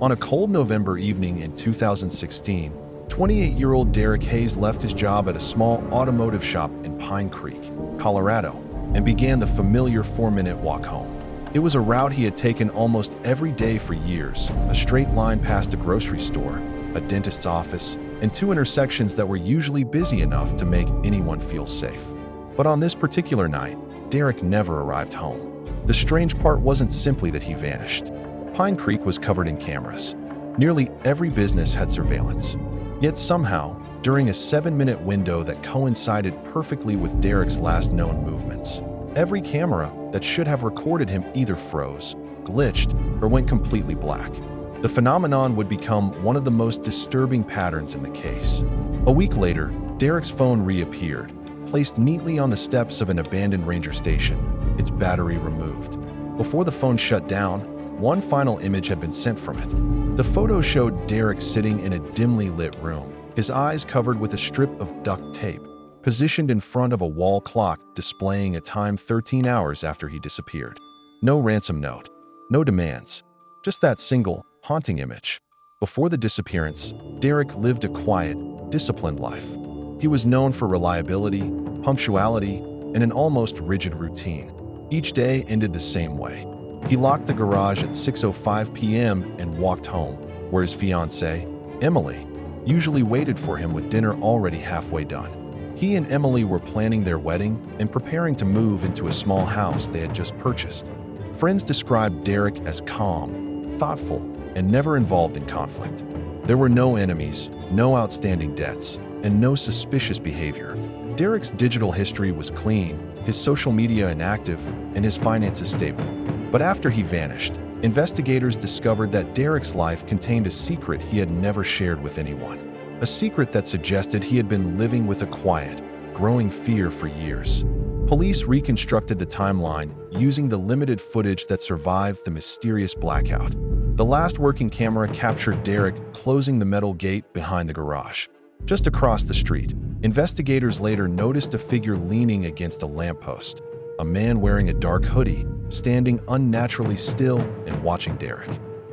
On a cold November evening in 2016, 28-year-old Derek Hayes left his job at a small automotive shop in Pine Creek, Colorado, and began the familiar 4-minute walk home. It was a route he had taken almost every day for years, a straight line past a grocery store, a dentist's office, and 2 intersections that were usually busy enough to make anyone feel safe. But on this particular night, Derek never arrived home. The strange part wasn't simply that he vanished. Pine Creek was covered in cameras. Nearly every business had surveillance. Yet somehow, during a 7-minute window that coincided perfectly with Derek's last known movements, every camera that should have recorded him either froze, glitched, or went completely black. The phenomenon would become one of the most disturbing patterns in the case. A week later, Derek's phone reappeared, placed neatly on the steps of an abandoned ranger station, its battery removed. Before the phone shut down, one final image had been sent from it. The photo showed Derek sitting in a dimly lit room, his eyes covered with a strip of duct tape, positioned in front of a wall clock displaying a time 13 hours after he disappeared. No ransom note, no demands, just that single, haunting image. Before the disappearance, Derek lived a quiet, disciplined life. He was known for reliability, punctuality, and an almost rigid routine. Each day ended the same way. He locked the garage at 6:05 p.m. and walked home, where his fiancée, Emily, usually waited for him with dinner already halfway done. He and Emily were planning their wedding and preparing to move into a small house they had just purchased. Friends described Derek as calm, thoughtful, and never involved in conflict. There were no enemies, no outstanding debts, and no suspicious behavior. Derek's digital history was clean, his social media inactive, and his finances stable. But after he vanished, investigators discovered that Derek's life contained a secret he had never shared with anyone. A secret that suggested he had been living with a quiet, growing fear for years. Police reconstructed the timeline using the limited footage that survived the mysterious blackout. The last working camera captured Derek closing the metal gate behind the garage. Just across the street, investigators later noticed a figure leaning against a lamppost, a man wearing a dark hoodie, standing unnaturally still and watching Derek.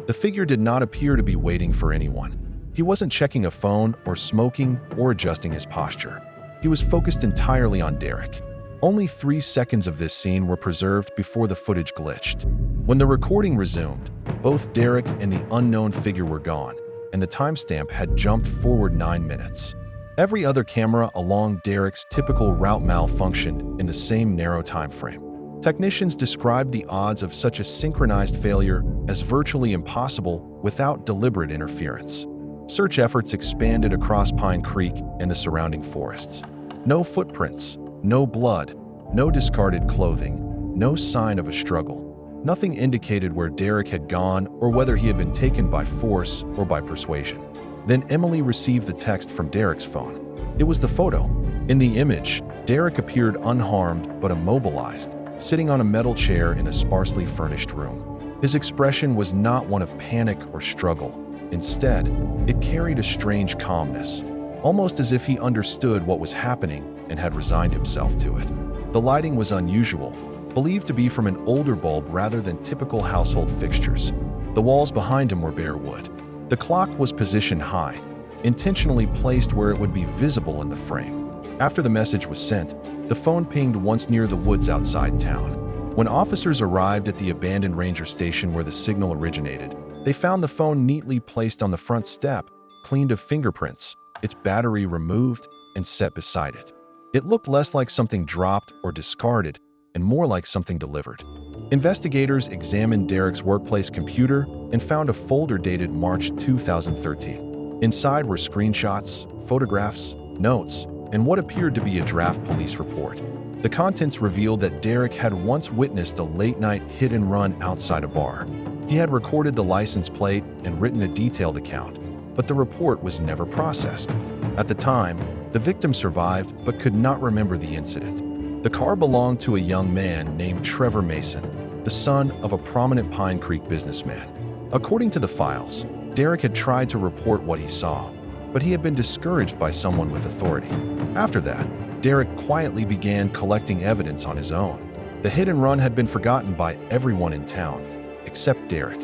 The figure did not appear to be waiting for anyone. He wasn't checking a phone or smoking or adjusting his posture. He was focused entirely on Derek. Only 3 seconds of this scene were preserved before the footage glitched. When the recording resumed, both Derek and the unknown figure were gone, and the timestamp had jumped forward 9 minutes. Every other camera along Derek's typical route malfunctioned in the same narrow time frame. Technicians described the odds of such a synchronized failure as virtually impossible without deliberate interference. Search efforts expanded across Pine Creek and the surrounding forests. No footprints, no blood, no discarded clothing, no sign of a struggle. Nothing indicated where Derek had gone or whether he had been taken by force or by persuasion. Then Emily received the text from Derek's phone. It was the photo. In the image, Derek appeared unharmed but immobilized, sitting on a metal chair in a sparsely furnished room. His expression was not one of panic or struggle. Instead, it carried a strange calmness, almost as if he understood what was happening and had resigned himself to it. The lighting was unusual, believed to be from an older bulb rather than typical household fixtures. The walls behind him were bare wood. The clock was positioned high, intentionally placed where it would be visible in the frame. After the message was sent, the phone pinged once near the woods outside town. When officers arrived at the abandoned ranger station where the signal originated, they found the phone neatly placed on the front step, cleaned of fingerprints, its battery removed, and set beside it. It looked less like something dropped or discarded and more like something delivered. Investigators examined Derek's workplace computer and found a folder dated March 2013. Inside were screenshots, photographs, notes, and what appeared to be a draft police report. The contents revealed that Derek had once witnessed a late-night hit-and-run outside a bar. He had recorded the license plate and written a detailed account, but the report was never processed. At the time, the victim survived but could not remember the incident. The car belonged to a young man named Trevor Mason, the son of a prominent Pine Creek businessman. According to the files, Derek had tried to report what he saw, but he had been discouraged by someone with authority. After that, Derek quietly began collecting evidence on his own. The hit and run had been forgotten by everyone in town, except Derek.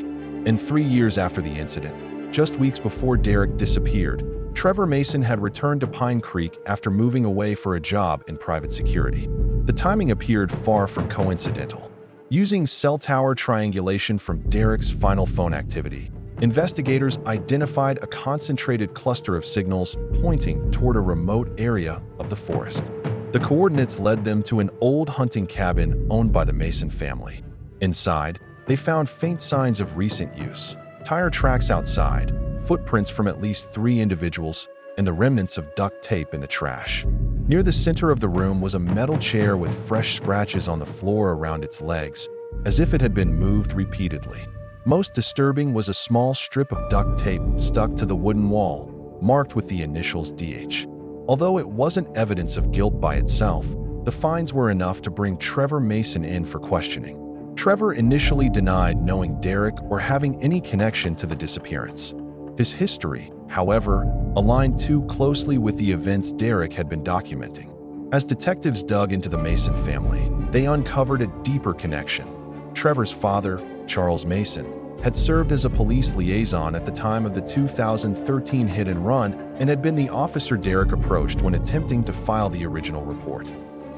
And 3 years after the incident, just weeks before Derek disappeared, Trevor Mason had returned to Pine Creek after moving away for a job in private security. The timing appeared far from coincidental. Using cell tower triangulation from Derek's final phone activity, investigators identified a concentrated cluster of signals pointing toward a remote area of the forest. The coordinates led them to an old hunting cabin owned by the Mason family. Inside, they found faint signs of recent use, tire tracks outside, footprints from at least 3 individuals, and the remnants of duct tape in the trash. Near the center of the room was a metal chair with fresh scratches on the floor around its legs, as if it had been moved repeatedly. Most disturbing was a small strip of duct tape stuck to the wooden wall, marked with the initials DH. Although it wasn't evidence of guilt by itself, the finds were enough to bring Trevor Mason in for questioning. Trevor initially denied knowing Derek or having any connection to the disappearance. His history, however, aligned too closely with the events Derek had been documenting. As detectives dug into the Mason family, they uncovered a deeper connection. Trevor's father, Charles Mason, had served as a police liaison at the time of the 2013 hit and run and had been the officer Derek approached when attempting to file the original report.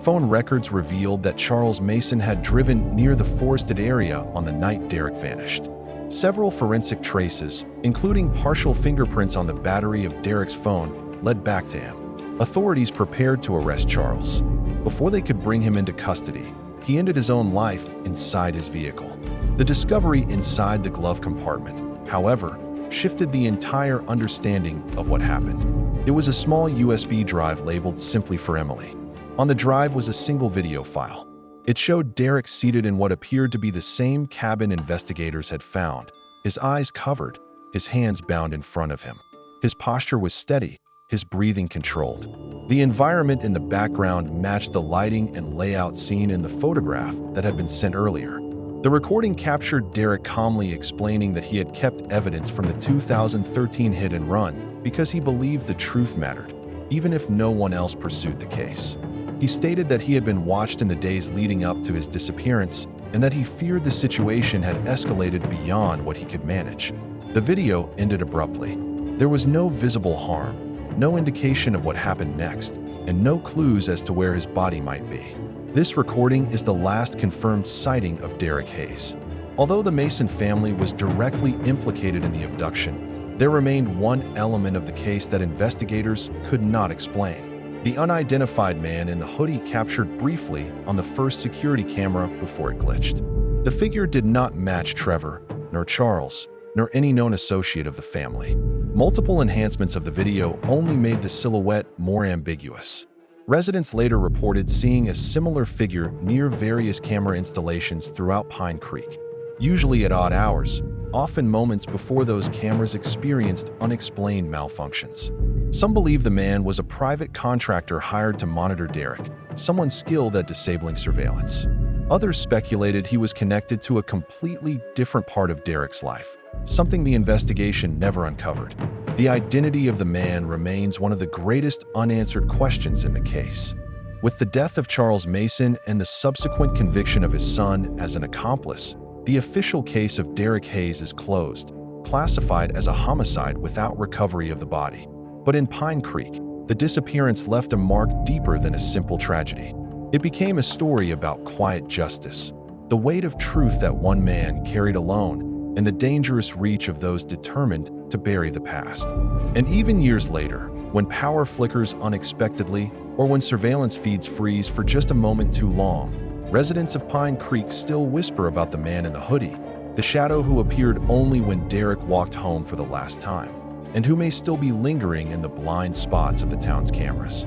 Phone records revealed that Charles Mason had driven near the forested area on the night Derek vanished. Several forensic traces, including partial fingerprints on the battery of Derek's phone, led back to him. Authorities prepared to arrest Charles. Before they could bring him into custody, he ended his own life inside his vehicle. The discovery inside the glove compartment, however, shifted the entire understanding of what happened. It was a small USB drive labeled simply for Emily. On the drive was a single video file. It showed Derek seated in what appeared to be the same cabin investigators had found, his eyes covered, his hands bound in front of him. His posture was steady, his breathing controlled. The environment in the background matched the lighting and layout seen in the photograph that had been sent earlier. The recording captured Derek calmly explaining that he had kept evidence from the 2013 hit and run because he believed the truth mattered, even if no one else pursued the case. He stated that he had been watched in the days leading up to his disappearance and that he feared the situation had escalated beyond what he could manage. The video ended abruptly. There was no visible harm, no indication of what happened next, and no clues as to where his body might be. This recording is the last confirmed sighting of Derek Hayes. Although the Mason family was directly implicated in the abduction, there remained one element of the case that investigators could not explain. The unidentified man in the hoodie captured briefly on the first security camera before it glitched. The figure did not match Trevor, nor Charles, nor any known associate of the family. Multiple enhancements of the video only made the silhouette more ambiguous. Residents later reported seeing a similar figure near various camera installations throughout Pine Creek, usually at odd hours, often moments before those cameras experienced unexplained malfunctions. Some believe the man was a private contractor hired to monitor Derek, someone skilled at disabling surveillance. Others speculated he was connected to a completely different part of Derek's life, something the investigation never uncovered. The identity of the man remains one of the greatest unanswered questions in the case. With the death of Charles Mason and the subsequent conviction of his son as an accomplice, the official case of Derek Hayes is closed, classified as a homicide without recovery of the body. But in Pine Creek, the disappearance left a mark deeper than a simple tragedy. It became a story about quiet justice, the weight of truth that one man carried alone, and the dangerous reach of those determined to bury the past. And even years later, when power flickers unexpectedly, or when surveillance feeds freeze for just a moment too long, residents of Pine Creek still whisper about the man in the hoodie, the shadow who appeared only when Derek walked home for the last time, and who may still be lingering in the blind spots of the town's cameras.